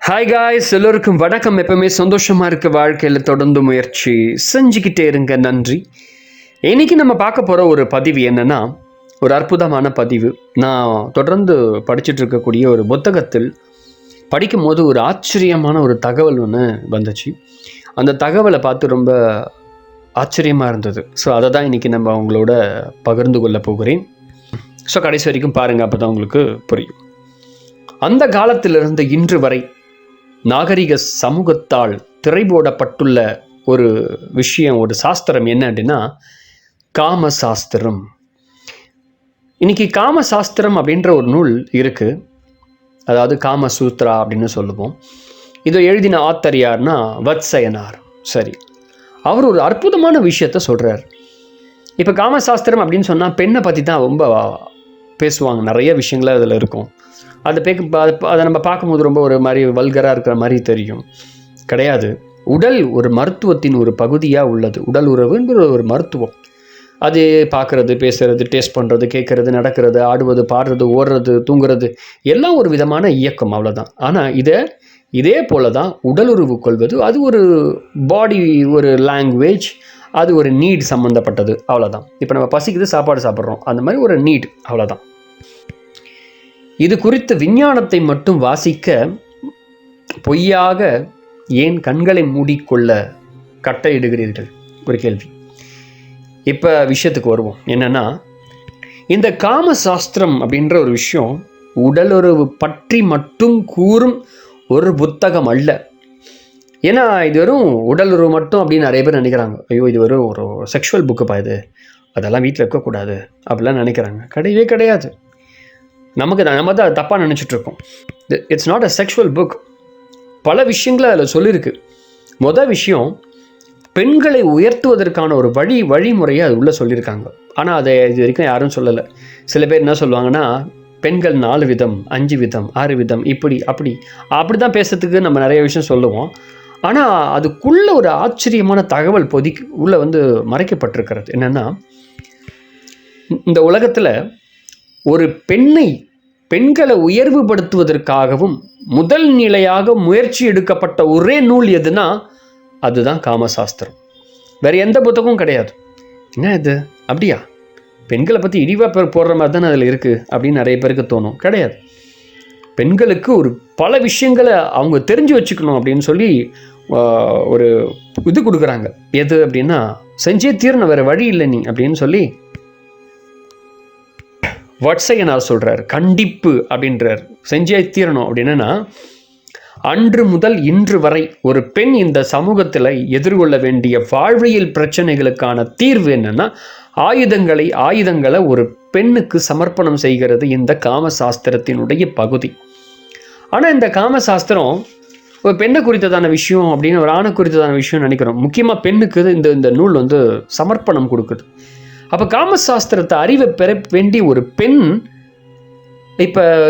Hi guys, எல்லோருக்கும் வணக்கம். எப்பவுமே சந்தோஷமாக இருக்க வாழ்க்கையில் தொடர்ந்து முயற்சி செஞ்சுக்கிட்டே இருங்க. நன்றி. இன்னைக்கு நம்ம பார்க்க போகிற ஒரு பதிவு என்னென்னா, ஒரு அற்புதமான பதிவு. நான் தொடர்ந்து படிச்சுட்டு இருக்கக்கூடிய ஒரு புத்தகத்தில் படிக்கும் போது ஒரு ஆச்சரியமான ஒரு தகவல் ஒன்று வந்துச்சு. அந்த தகவலை பார்த்து ரொம்ப ஆச்சரியமாக இருந்தது. ஸோ அதை தான் இன்றைக்கி நம்ம அவங்களோட பகிர்ந்து கொள்ள போகிறேன். ஸோ கடைசி வரைக்கும் பாருங்கள், அப்போ தான் உங்களுக்கு புரியும். அந்த காலத்திலிருந்து இன்று வரை நாகரிக சமூகத்தால் திரைபோடப்பட்டுள்ள ஒரு விஷயம், ஒரு சாஸ்திரம் என்ன அப்படின்னா காமசாஸ்திரம். இன்னைக்கு காமசாஸ்திரம் அப்படின்ற ஒரு நூல் இருக்குது. அதாவது காமசூத்ரா அப்படின்னு சொல்லுவோம். இதை எழுதின ஆத்தர் யார்னா வத்சயனார். சரி, அவர் ஒரு அற்புதமான விஷயத்த சொல்கிறார். இப்போ காமசாஸ்திரம் அப்படின்னு சொன்னால் பெண்ணை பற்றி தான் ரொம்ப பேசுவாங்க. நிறைய விஷயங்கள் அதில் இருக்கும். அதை நம்ம பார்க்கும்போது ரொம்ப ஒரு மாதிரி வல்கராக இருக்கிற மாதிரி தெரியும். கிடையாது. உடல் ஒரு மருத்துவத்தின் ஒரு பகுதியாக உள்ளது. உடல் உறவுங்கிற ஒரு மருத்துவம். அது பார்க்குறது, பேசுகிறது, டேஸ்ட் பண்ணுறது, கேட்குறது, நடக்கிறது, ஆடுவது, பாடுறது, ஓடுறது, தூங்குறது எல்லாம் ஒரு விதமான இயக்கம், அவ்வளோதான். ஆனால் இதே போல தான் உடல் உறவு கொள்வது, அது ஒரு பாடி, ஒரு லாங்குவேஜ், அது ஒரு நீட் சம்மந்தப்பட்டது, அவ்வளோதான். இப்போ நம்ம பசிக்குது, சாப்பாடு சாப்பிட்றோம், அந்த மாதிரி ஒரு நீட், அவ்வளோதான். இது குறித்த விஞ்ஞானத்தை மட்டும் வாசிக்க பொய்யாக ஏன் கண்களை மூடிக்கொள்ள கட்டளையிடுகிறீர்கள்? ஒரு கேள்வி. இப்போ விஷயத்துக்கு வருவோம். என்னென்னா, இந்த காமசாஸ்திரம் அப்படின்ற ஒரு விஷயம் உடலுறவு பற்றி மட்டும் கூறும் ஒரு புத்தகம் அல்ல. ஏன்னா இது வெறும் உடலுறவு மட்டும் அப்படின்னு நிறைய பேர் நினைக்கிறாங்க. ஐயோ, இது வெறும் ஒரு செக்ஷுவல் புக்குப்பா, இது அதெல்லாம் வீட்டில் இருக்கக்கூடாது அப்படிலாம் நினைக்கிறாங்க. கிடையவே கிடையாது. நம்ம தான் தப்பாக நினச்சிட்ருக்கோம். It's not a sexual book. பல விஷயங்களை அதில் சொல்லியிருக்கு. மொதல் விஷயம், பெண்களை உயர்த்துவதற்கான ஒரு வழிமுறையை அது உள்ளே சொல்லியிருக்காங்க. ஆனால் அதை இது வரைக்கும் யாரும் சொல்லலை. சில பேர் என்ன சொல்லுவாங்கன்னா, பெண்கள் 4 விதம், 5 விதம், 6 விதம், இப்படி அப்படி தான் பேசுறதுக்கு நம்ம நிறைய விஷயம் சொல்லுவோம். ஆனால் அதுக்குள்ளே ஒரு ஆச்சரியமான தகவல் உள்ளே மறைக்கப்பட்டிருக்கிறது. என்னென்னா, இந்த உலகத்தில் ஒரு பெண்களை உயர்வுபடுத்துவதற்காகவும் முதல் நிலையாக முயற்சி எடுக்கப்பட்ட ஒரே நூல் எதுனா அதுதான் காமசாஸ்திரம். வேறு எந்த புத்தகமும் கிடையாது. என்ன இது, அப்படியா, பெண்களை பற்றி இழிவாக போடுற மாதிரி தானே அதில் இருக்குது அப்படின்னு நிறைய பேருக்கு தோணும். கிடையாது. பெண்களுக்கு ஒரு பல விஷயங்களை அவங்க தெரிஞ்சு வச்சுக்கணும் அப்படின்னு சொல்லி ஒரு இது கொடுக்குறாங்க. எது அப்படின்னா, செஞ்சே தீரணும், வேறு வழி இல்லை நீ அப்படின்னு சொல்லி வத்சயனார் சொல்கிறார். கண்டிப்பு அப்படின்றார். செஞ்சே தீரணும் அப்படின்னா, அன்று முதல் இன்று வரை ஒரு பெண் இந்த சமூகத்தில் எதிர்கொள்ள வேண்டிய வாழ்வியல் பிரச்சனைகளுக்கான தீர்வு என்னன்னா, ஆயுதங்களை ஒரு பெண்ணுக்கு சமர்ப்பணம் செய்கிறது இந்த காமசாஸ்திரத்தினுடைய பகுதி. ஆனால் இந்த காமசாஸ்திரம் ஒரு பெண்ணை குறித்ததான விஷயம் அப்படின்னு ஒரு ஆணை குறித்ததான விஷயம் நினைக்கிறோம். முக்கியமாக பெண்ணுக்கு இந்த நூல் சமர்ப்பணம் கொடுக்குது. அப்போ காமசாஸ்திரத்தை அறிவை பெற வேண்டிய ஒரு பெண்,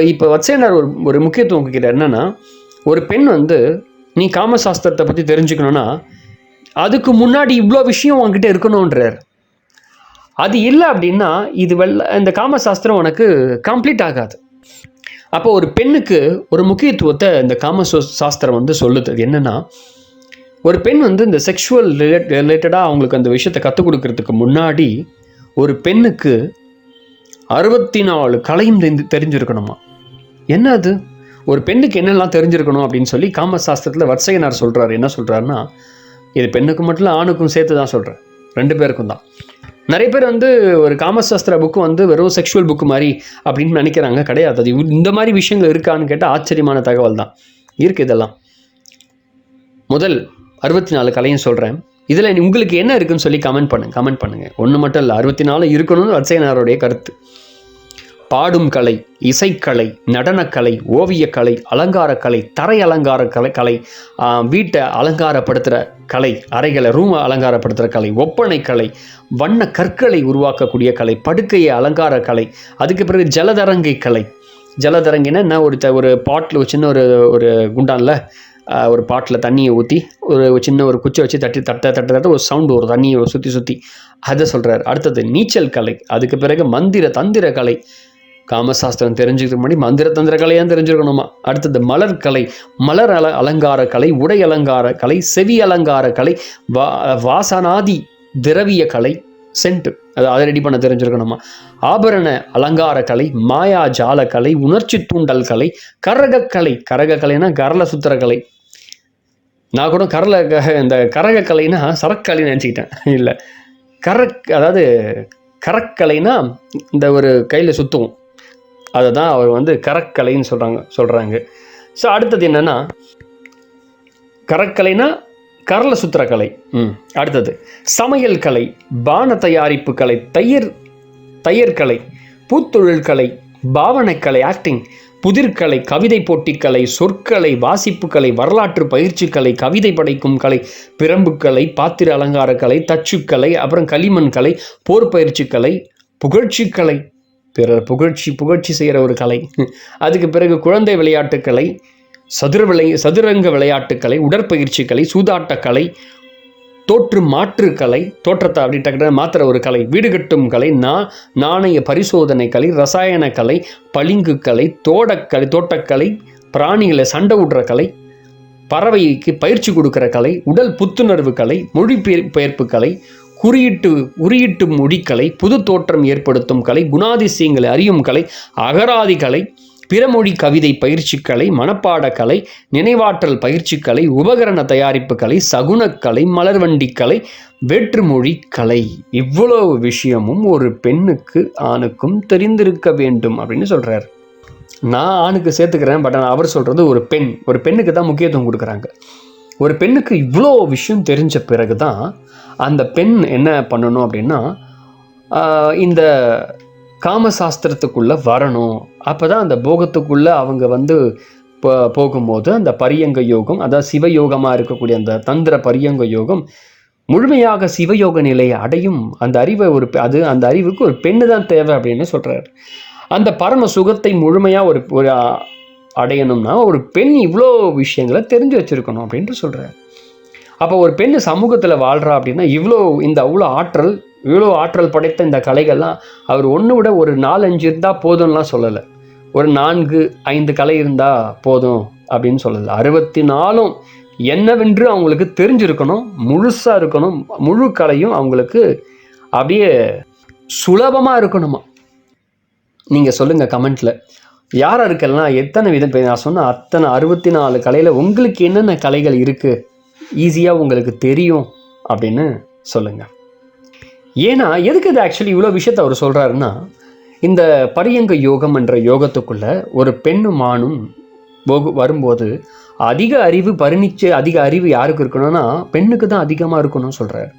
இப்போ வத்சயனார் ஒரு முக்கியத்துவம் கொடுக்கிறார். என்னன்னா, ஒரு பெண் நீ காமசாஸ்திரத்தை பற்றி தெரிஞ்சுக்கணுன்னா அதுக்கு முன்னாடி இவ்வளோ விஷயம் உங்ககிட்ட இருக்கணுன்றார். அது இல்லை அப்படின்னா இந்த காமசாஸ்திரம் உனக்கு கம்ப்ளீட் ஆகாது. அப்போ ஒரு பெண்ணுக்கு ஒரு முக்கியத்துவத்தை இந்த காமசாஸ்திரம் சொல்லுது. என்னென்னா, ஒரு பெண் இந்த செக்ஷுவல் ரிலேட்டடாக அவங்களுக்கு அந்த விஷயத்தை கற்றுக் கொடுக்கறதுக்கு முன்னாடி ஒரு பெண்ணுக்கு 64 கலையும் தெரிஞ்சிருக்கணுமா. என்ன அது, ஒரு பெண்ணுக்கு என்னெல்லாம் தெரிஞ்சிருக்கணும் அப்படின்னு சொல்லி காமசாஸ்திரத்தில் வத்சயனார் சொல்கிறார். என்ன சொல்கிறாருன்னா, இது பெண்ணுக்கு மட்டும் இல்லை, ஆணுக்கும் சேர்த்து தான் சொல்கிறேன், 2 பேருக்கும் தான். நிறைய பேர் ஒரு காமசாஸ்திர புக்கு வெறும் செக்ஷுவல் புக்கு மாதிரி அப்படின்னு நினைக்கிறாங்க. கிடையாது. அது இந்த மாதிரி விஷயங்கள் இருக்கான்னு கேட்டால் ஆச்சரியமான தகவல் தான் இருக்குது. இதெல்லாம் முதல் 64 கலையும் சொல்கிறேன். இதில் உங்களுக்கு என்ன இருக்குன்னு சொல்லி கமெண்ட் பண்ணுங்கள். ஒன்று மட்டும் இல்லை, 64 இருக்கணும்னு வத்சயனாருடைய கருத்து. பாடும் கலை, இசைக்கலை, நடனக்கலை, ஓவியக்கலை, அலங்காரக்கலை, தரை அலங்கார கலை, வீட்டை அலங்காரப்படுத்துகிற கலை, அறைகளை ரூமை அலங்காரப்படுத்துகிற கலை, ஒப்பனை கலை, வண்ண கற்களை உருவாக்கக்கூடிய கலை, படுக்கையை அலங்கார கலை, அதுக்கு பிறகு ஜலதரங்கை கலை. ஜலதரங்கினா என்ன, ஒரு பாட்டில் சின்ன ஒரு குண்டானில் ஒரு பாட்டில் தண்ணியை ஊற்றி ஒரு சின்ன ஒரு குச்சை வச்சு தட்ட ஒரு சவுண்டு வரும், தண்ணியை சுற்றி அதை சொல்கிறார். அடுத்தது நீச்சல் கலை, அதுக்கு பிறகு தந்திர கலை, காமசாஸ்திரம் தெரிஞ்சுக்கிறதுக்கு முன்னாடி மந்திர தந்திர கலையாக தெரிஞ்சுக்கணுமா. அடுத்தது மலர் கலை, மலர் அலங்கார கலை, உடை அலங்கார கலை, செவி அலங்கார கலை, வாசனாதி திரவிய கலை, சென்ட் அதை ரெடி பண்ண தெரிஞ்சிருக்கணுமா. ஆபரண அலங்கார கலை, மாயா ஜால கலை, உணர்ச்சி தூண்டல் கலை, கரகக்கலை. கரகக்கலைனா கரல சுத்திர கலை. நான் கூட இந்த கரகக்கலைனா சரக்கலைன்னு நினச்சிக்கிட்டேன். இல்லை, அதாவது கரக்கலைனா இந்த ஒரு கையில் சுற்றுவோம், அதை தான் அவர் கரக்கலைன்னு சொல்கிறாங்க. ஸோ அடுத்தது என்னென்னா கரக்கலைனா கரல சுத்திர கலை. அடுத்தது சமையல் கலை, பான தயாரிப்பு கலை, தையர் கலை, பூத்தொழில் கலை, பாவனைக்கலை, ஆக்டிங், புதிர்கலை, கவிதை போட்டிக்கலை, சொற்கலை, வாசிப்பு கலை, வரலாற்று பயிற்சி கலை, கவிதை படைக்கும் கலை, பிரம்பு கலை, பாத்திர அலங்கார கலை, தச்சுக்கலை, அப்புறம் களிமண் கலை, போர் பயிற்சி கலை, புகழ்ச்சி கலை, பிறர் புகழ்ச்சி செய்கிற ஒரு கலை. அதுக்கு பிறகு குழந்தை விளையாட்டுக்கலை, சதுரங்க விளையாட்டுக்கலை, உடற்பயிற்சி கலை, சூதாட்டக்கலை, மாற்று கலை, தோற்றத்தை அப்படி டக்கு மாத்திர ஒரு கலை, வீடு கட்டும் கலை, நாணய பரிசோதனை கலை, ரசாயன கலை, பளிங்கு கலை, தோட்டக்கலை, பிராணிகளை சண்டை விடுற கலை, பறவைக்கு பயிற்சி கொடுக்குற கலை, உடல் புத்துணர்வு கலை, மொழிபெயர்ப்பு கலை, குறியீட்டு மொழிக்கலை, புது தோற்றம் ஏற்படுத்தும் கலை, குணாதிசயங்களை அறியும் கலை, அகராதி கலை, பிறமொழி கவிதை பயிற்சி கலை, மனப்பாட கலை, நினைவாற்றல் பயிற்சி கலை, உபகரண தயாரிப்பு கலை, சகுனக்கலை, மலர்வண்டி கலை, வேற்றுமொழி கலை. இவ்வளவு விஷயமும் ஒரு பெண்ணுக்கு ஆணுக்கும் தெரிந்திருக்க வேண்டும் அப்படின்னு சொல்றாரு. நான் ஆணுக்கு சேர்த்துக்கிறேன், பட் அவர் சொல்றது ஒரு பெண்ணுக்கு தான் முக்கியத்துவம் கொடுக்குறாங்க. ஒரு பெண்ணுக்கு இவ்வளோ விஷயம் தெரிஞ்ச பிறகு தான் அந்த பெண் என்ன பண்ணணும் அப்படின்னா இந்த காமசாஸ்திரத்துக்குள்ளே வரணும். அப்போ தான் அந்த போகத்துக்குள்ளே அவங்க போகும்போது அந்த பரியங்க யோகம், அதாவது சிவயோகமாக இருக்கக்கூடிய அந்த தந்திர பரியங்க யோகம் முழுமையாக சிவயோக நிலையை அடையும். அந்த அறிவை அந்த அறிவுக்கு ஒரு பெண்ணு தான் தேவை அப்படின்னு சொல்கிறார். அந்த பரம சுகத்தை முழுமையாக ஒரு அடையணும்னா ஒரு பெண் இவ்வளோ விஷயங்களை தெரிஞ்சு வச்சுருக்கணும் அப்படின்ட்டு சொல்கிறார். அப்போ ஒரு பெண்ணு சமூகத்தில் வாழ்கிறா அப்படின்னா இவ்வளோ ஆற்றல் படைத்த இந்த கலைகள்லாம் அவர் ஒன்று விட ஒரு 4-5 இருந்தால் போதும்லாம் சொல்லலை. ஒரு 4-5 கலை இருந்தால் போதும் அப்படின்னு சொல்லலை. 64 என்னவென்று அவங்களுக்கு தெரிஞ்சிருக்கணும், முழுசாக இருக்கணும். முழு கலையும் அவங்களுக்கு அப்படியே சுலபமாக இருக்கணுமா. நீங்கள் சொல்லுங்கள் கமெண்ட்டில் யாருக்கெல்லாம் எத்தனை விதம். நான் சொன்ன அத்தனை 64 கலையில் உங்களுக்கு என்னென்ன கலைகள் இருக்குது ஈஸியாக உங்களுக்கு தெரியும் அப்படின்னு சொல்லுங்கள். ஏன்னா எதுக்கு இது ஆக்சுவலி இவ்வளோ விஷயத்தை அவர் சொல்கிறாருன்னா, இந்த பரியங்க யோகம் என்ற யோகத்துக்குள்ளே ஒரு பெண்ணும் ஆணும் வரும்போது அதிக அறிவு யாருக்கு இருக்கணும்னா பெண்ணுக்கு தான் அதிகமாக இருக்கணும்னு சொல்கிறார்.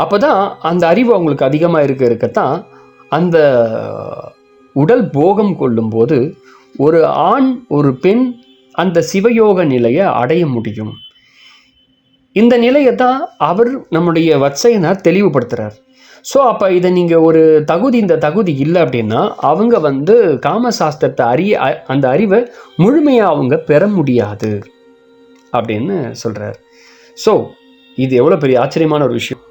அப்போ தான் அந்த அறிவு அவங்களுக்கு அதிகமாக இருக்கத்தான் அந்த உடல் போகம் கொள்ளும்போது ஒரு ஆண் ஒரு பெண் அந்த சிவயோக நிலையை அடைய முடியும். இந்த நிலையை தான் அவர் நம்முடைய வத்சயனார் தெளிவுபடுத்துகிறார். ஸோ அப்போ இதை நீங்கள் இந்த தகுதி இல்லை அப்படின்னா அவங்க காமசாஸ்திரத்தை அந்த அறிவை முழுமையாக அவங்க பெற முடியாது அப்படின்னு சொல்கிறார். ஸோ இது எவ்வளோ பெரிய ஆச்சரியமான ஒரு விஷயம்.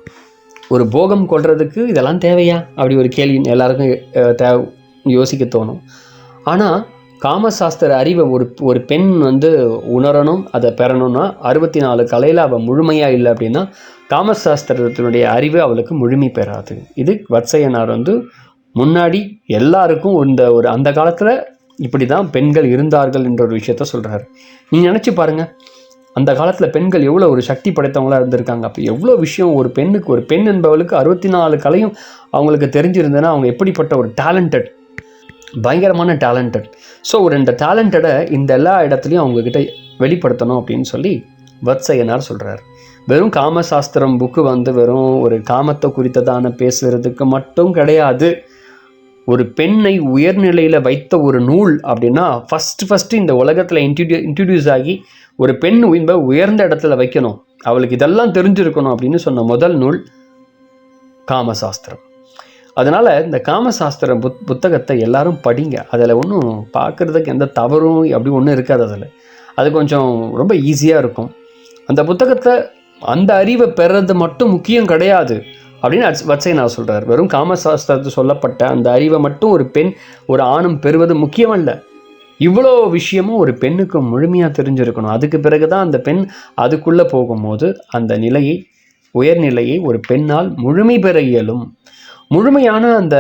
ஒரு போகம் கொள்றதுக்கு இதெல்லாம் தேவையா அப்படி ஒரு கேள்வி எல்லாருக்கும் யோசிக்க தோணும். ஆனால் காமசாஸ்திர அறிவை ஒரு பெண் உணரணும், அதை பெறணும்னா 64 கலையில் அவள் முழுமையாக இல்லை அப்படின்னா காமசாஸ்திரத்தினுடைய அறிவு அவளுக்கு முழுமை பெறாது. இது வத்சயனார் முன்னாடி எல்லாருக்கும் அந்த காலத்தில் இப்படி தான் பெண்கள் இருந்தார்கள் என்ற ஒரு விஷயத்த சொல்கிறார். நீங்கள் நினச்சி பாருங்கள், அந்த காலத்தில் பெண்கள் எவ்வளோ ஒரு சக்தி படைத்தவங்களாக இருந்திருக்காங்க. அப்போ எவ்வளோ விஷயம் ஒரு பெண் என்பவளுக்கு 64 கலையும் அவங்களுக்கு தெரிஞ்சிருந்ததுன்னா அவங்க எப்படிப்பட்ட ஒரு பயங்கரமான டேலண்டட். ஸோ இந்த டேலண்டடை இந்த எல்லா இடத்துலையும் அவங்கக்கிட்ட வெளிப்படுத்தணும் அப்படின்னு சொல்லி வத்சயனார் சொல்கிறார். வெறும் காமசாஸ்திரம் புக்கு வெறும் ஒரு காமத்தை குறித்ததான பேசுகிறதுக்கு மட்டும் கிடையாது. ஒரு பெண்ணை உயர்நிலையில் வைத்த ஒரு நூல் அப்படின்னா ஃபஸ்ட்டு இந்த உலகத்தில் இன்ட்ரடியூஸ் ஆகி ஒரு பெண் உயர்ந்த இடத்துல வைக்கணும், அவளுக்கு இதெல்லாம் தெரிஞ்சிருக்கணும் அப்படின்னு சொன்ன முதல் நூல் காமசாஸ்திரம். அதனால் இந்த காமசாஸ்திர புத்தகத்தை எல்லாரும் படிங்க. அதில் ஒன்றும் பார்க்குறதுக்கு எந்த தவறும் அப்படி ஒன்றும் இருக்காது. அது கொஞ்சம் ரொம்ப ஈஸியாக இருக்கும். அந்த புத்தகத்தை அந்த அறிவை பெறது மட்டும் முக்கியம் கிடையாது, அப்படின்னு வத்சேனா சொல்கிறார். வெறும் காமசாஸ்திரத்தில் சொல்லப்பட்ட அந்த அறிவை மட்டும் ஒரு பெண் ஒரு ஆணும் பெறுவது முக்கியம் இல்லை. இவ்வளோ விஷயமும் ஒரு பெண்ணுக்கு முழுமையாக தெரிஞ்சிருக்கணும். அதுக்கு பிறகு தான் அந்த பெண் அதுக்குள்ளே போகும்போது அந்த நிலையை, உயர்நிலையை ஒரு பெண்ணால் முழுமை பெற இயலும். முழுமையான அந்த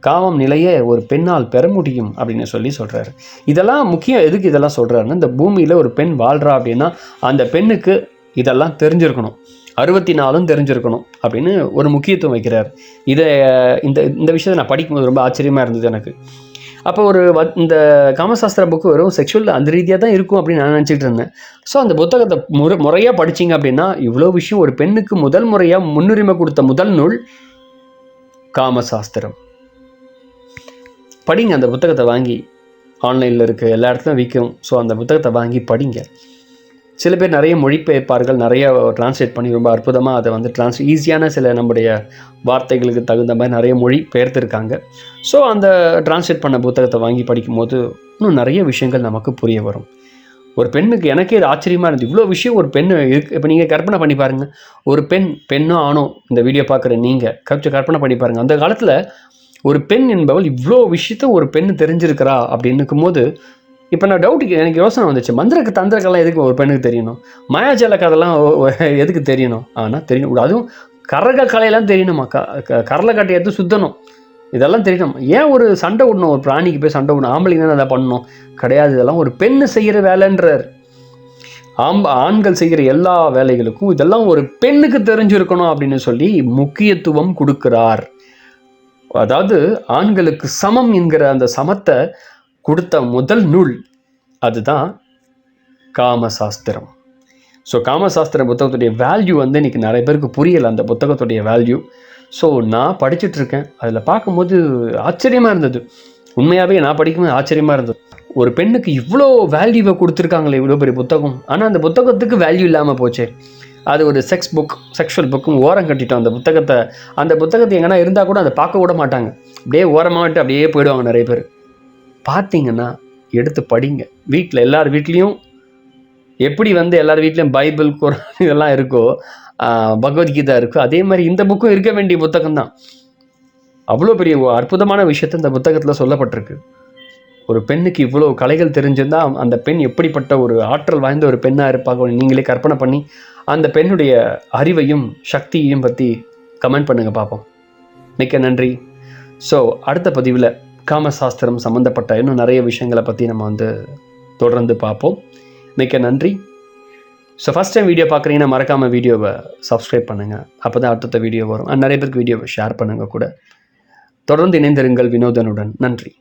காமம் நிலையை ஒரு பெண்ணால் பெற முடியும் அப்படின்னு சொல்கிறாரு. இதெல்லாம் முக்கியம். எதுக்கு இதெல்லாம் சொல்கிறாருன்னா, இந்த பூமியில் ஒரு பெண் வாழ்கிறா அப்படின்னா அந்த பெண்ணுக்கு இதெல்லாம் தெரிஞ்சிருக்கணும், 64ம் தெரிஞ்சிருக்கணும் அப்படின்னு ஒரு முக்கியத்துவம் வைக்கிறார். இதை இந்த விஷயத்தை நான் படிக்கும்போது ரொம்ப ஆச்சரியமாக இருந்தது எனக்கு. அப்போ இந்த காமசாஸ்திர புக்கு வெறும் செக்ஷுவல் அந்த ரீதியாக தான் இருக்கும் அப்படின்னு நான் நினச்சிட்டு இருந்தேன். ஸோ அந்த புத்தகத்தை முறையாக படிச்சிங்க அப்படின்னா இவ்வளோ விஷயம் ஒரு பெண்ணுக்கு முதல் முறையாக முன்னுரிமை கொடுத்த முதல் நூல் காமசாஸ்திரம். படிங்க, அந்த புத்தகத்தை வாங்கி, ஆன்லைனில் இருக்குது, எல்லா இடத்துலையும் விற்கும். ஸோ அந்த புத்தகத்தை வாங்கி படிங்க. சில பேர் நிறைய மொழிபெயர்ப்பார்கள், நிறைய டிரான்ஸ்லேட் பண்ணி ரொம்ப அற்புதமாக அதை வந்து ஈஸியான சில நம்முடைய வார்த்தைகளுக்கு தகுந்த மாதிரி நிறைய மொழி பெயர்த்திருக்காங்க. ஸோ அந்த டிரான்ஸ்லேட் பண்ண புத்தகத்தை வாங்கி படிக்கும்போது இன்னும் நிறைய விஷயங்கள் நமக்கு புரிய வரும். ஒரு பெண்ணுக்கு, எனக்கே இது ஆச்சரியமாக இருந்தது, இவ்வளோ விஷயம் ஒரு பெண் இருக்குது. இப்போ நீங்கள் கற்பனை பண்ணி பாருங்கள், ஒரு பெண்ணோ ஆணோ இந்த வீடியோ பார்க்குற நீங்கள் கொஞ்சம் கற்பனை பண்ணி பாருங்கள். அந்த காலத்தில் ஒரு பெண் என்பவள் இவ்வளோ விஷயத்த ஒரு பெண் தெரிஞ்சிருக்கிறா அப்படின்னுக்கும் போது, இப்போ நான் எனக்கு யோசனை வந்துச்சு, மந்திர தந்திரக்கெல்லாம் எதுக்கு ஒரு பெண்ணுக்கு தெரியணும்? மாயாஜால கதைலாம் எதுக்கு தெரியணும்? ஆனால் தெரியணும். அதுவும் கரக கலையெல்லாம் தெரியணுமா? கரலை கட்டை எடுத்து சுத்தணும், இதெல்லாம் தெரியணும். ஏன் ஒரு சண்டை விடணும்? ஒரு பிராணிக்கு போய் சண்டை விடணும்? ஆம்பளைங்க தான் அதை பண்ணணும் கிடையாது. இதெல்லாம் ஒரு பெண்ணு செய்கிற வேலைன்றார். ஆண்கள் செய்கிற எல்லா வேலைகளுக்கும் இதெல்லாம் ஒரு பெண்ணுக்கு தெரிஞ்சிருக்கணும் அப்படின்னு சொல்லி முக்கியத்துவம் கொடுக்கிறார். அதாவது ஆண்களுக்கு சமம் என்கிற அந்த சமத்தை கொடுத்த முதல் நூல் அதுதான் காமசாஸ்திரம். ஸோ காமசாஸ்திர புத்தகத்துடைய வேல்யூ வந்து இன்றைக்கி நிறைய பேருக்கு புரியலை, அந்த புத்தகத்துடைய வேல்யூ. ஸோ நான் படிச்சுட்ருக்கேன், அதில் பார்க்கும்போது ஆச்சரியமாக இருந்தது. உண்மையாகவே நான் படிக்கும்போது ஆச்சரியமாக இருந்தது. ஒரு பெண்ணுக்கு இவ்வளோ வேல்யூவை கொடுத்துருக்காங்களே, இவ்வளோ பெரிய புத்தகம். ஆனால் அந்த புத்தகத்துக்கு வேல்யூ இல்லாமல் போச்சே. அது ஒரு செக்ஷுவல் புக்கும் ஓரம் கட்டிட்டோம். அந்த புத்தகத்தை எங்கன்னா இருந்தால் கூட அதை பார்க்க விட மாட்டாங்க, அப்படியே ஓரமாகிட்டு அப்படியே போயிடுவாங்க நிறைய பேர். பார்த்தீங்கன்னா எடுத்து படிங்க. வீட்டில் எல்லார் வீட்லேயும் எப்படி வந்து எல்லார் வீட்லேயும் பைபிள், குரான் இதெல்லாம் இருக்கோ, பகவத்கீதா இருக்கோ, அதே மாதிரி இந்த புக்கும் இருக்க வேண்டிய புத்தகம் தான். அவ்வளோ பெரிய அற்புதமான விஷயத்தை இந்த புத்தகத்தில் சொல்லப்பட்டிருக்கு. ஒரு பெண்ணுக்கு இவ்வளோ கலைகள் தெரிஞ்சிருந்தால் அந்த பெண் எப்படிப்பட்ட ஒரு ஆற்றல் வாய்ந்த ஒரு பெண்ணாக இருப்பாங்க. நீங்களே கற்பனை பண்ணி அந்த பெண்ணுடைய அறிவையும் சக்தியையும் பற்றி கமெண்ட் பண்ணுங்கள், பார்ப்போம். மிக்க நன்றி. ஸோ அடுத்த பதிவில் காமசாஸ்திரம் சம்மந்தப்பட்ட இன்னும் நிறைய விஷயங்களை பற்றி நம்ம வந்து தொடர்ந்து பார்ப்போம். மிக்க நன்றி. ஸோ ஃபஸ்ட் டைம் வீடியோ பார்க்குறீங்கன்னா மறக்காமல் வீடியோவை சப்ஸ்கிரைப் பண்ணுங்கள், அப்போ தான் அடுத்த வீடியோ வரும். நிறைய பேருக்கு வீடியோவை ஷேர் பண்ணுங்கள் கூட. தொடர்ந்து இணைந்திருங்கள் வினோதனுடன். நன்றி.